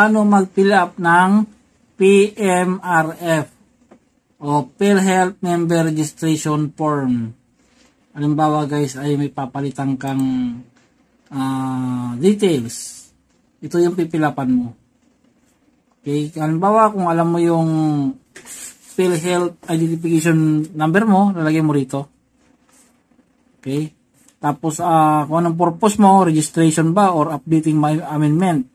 paano mag-fill up ng PMRF o PhilHealth Member Registration Form. Halimbawa guys ay may papalitan kang details. Ito yung pipilapan mo. Okay, halimbawa kung alam mo yung PhilHealth identification number mo, lalagay mo rito. Okay? Tapos kung anong purpose mo, registration ba or updating my amendment.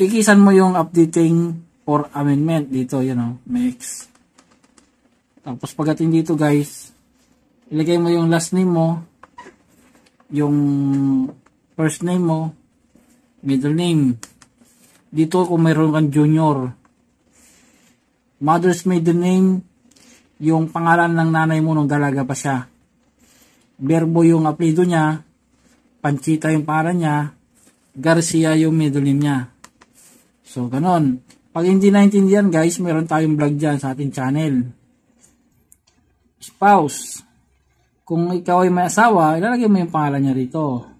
Ikisan mo yung updating or amendment dito, next. Tapos pagdating dito guys, ilagay mo yung last name mo, yung first name mo, middle name. Dito kung mayroon kang junior. Mother's maiden name, yung pangalan ng nanay mo nung dalaga pa siya. Verbo yung apelyido niya, Panchita yung pangalan niya, Garcia yung middle name niya. So, ganon. Pag hindi naintindihan guys, meron tayong vlog dyan sa ating channel. Spouse. Kung ikaw ay may asawa, ilalagay mo yung pangalan niya rito.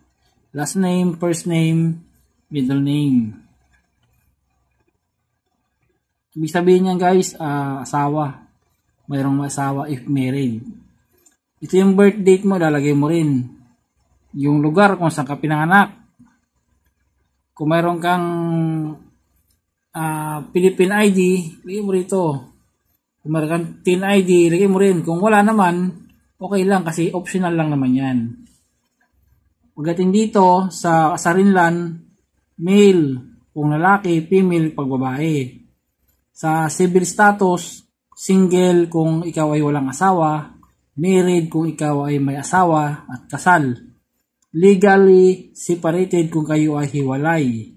Last name, first name, middle name. Ibig sabihin niyan guys, asawa. Mayroong may asawa if married. Ito yung birth date mo, ilalagay mo rin. Yung lugar kung saan ka pinanganak. Kung mayroon kang Philippine ID, ilagay mo rito. Kung mayroon kang TIN ID, ilagay mo rin. Kung wala naman, okay lang kasi optional lang naman yan. Pagdating dito sa kasarinlan, male kung lalaki, female pag babae. Sa civil status, single kung ikaw ay walang asawa, married kung ikaw ay may asawa at kasal. Legally separated kung kayo ay hiwalay.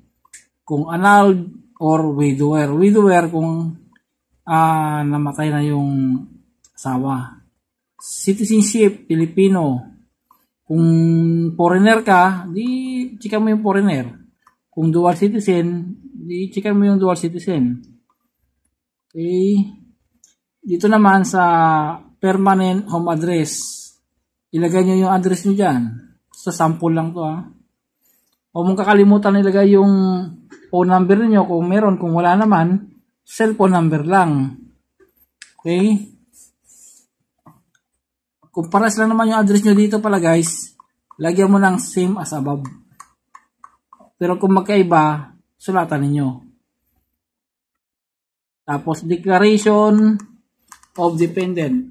Kung annulled or widower. Widower kung namatay na yung asawa. Citizenship, Filipino. Kung foreigner ka, di chika mo yung foreigner. Kung dual citizen, di chika mo yung dual citizen. Okay. Dito naman sa permanent home address, ilagay nyo yung address nyo dyan. Sa sample lang to Huwag mong kakalimutan ilagay yung phone number niyo kung meron, kung wala naman, cellphone number lang. Okay? Kung pares lang naman yung address nyo dito pala guys, lagyan mo ng same as above. Pero kung magkaiba, sulatan ninyo. Tapos declaration of dependent.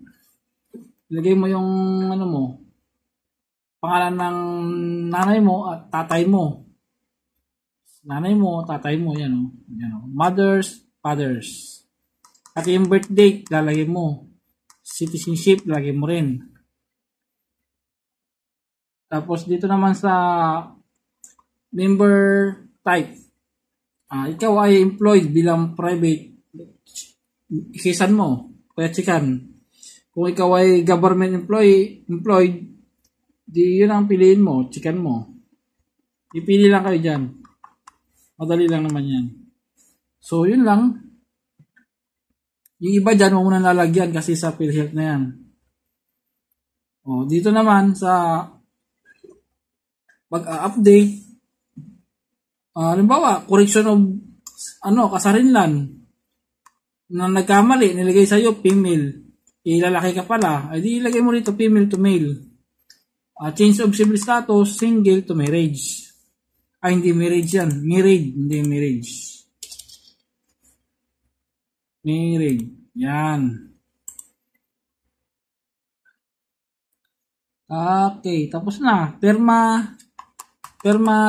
Ilagay mo yung pangalan ng nanay mo at tatay mo. Nanay mo, tatay mo, yan. Mothers, fathers. At yung birth date, lalagay mo. Citizenship, lalagay mo rin. Tapos dito naman sa member type. Ikaw ay employed bilang private. Ikisan mo. Kaya chikan. Kung ikaw ay government employed, di yun ang piliin mo. Chikan mo. Ipili lang kayo dyan. Madali lang naman yan. So, yun lang. Yung iba dyan, huwag mo na lalagyan kasi sa PhilHealth na yan. Dito naman sa pag-update, halimbawa, correction of kasarinlan na nagkamali, nilagay sa'yo female, ilalaki ka pala, ay di ilagay mo rito female to male. Change of civil status, single to marriage. Hindi marriage yan. Married, hindi marriage. Married. Yan. Okay, tapos na. Perma,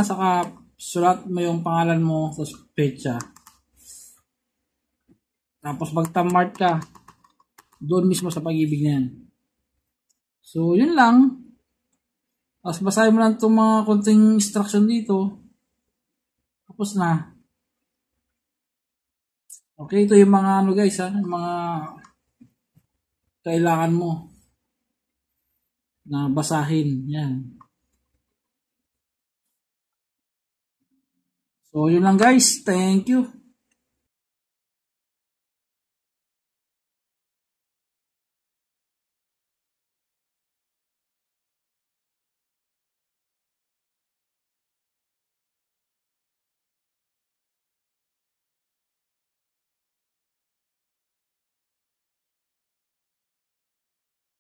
saka sulat mo yung pangalan mo sa petsa. Tapos magtamart ka. Doon mismo sa pag-ibig na yan. So, yun lang. Tapos basahin mo lang itong mga konting instruction dito. Tapos na. Okay, ito yung mga guys yung mga kailangan mo na basahin. Yan. So, yun lang guys. Thank you.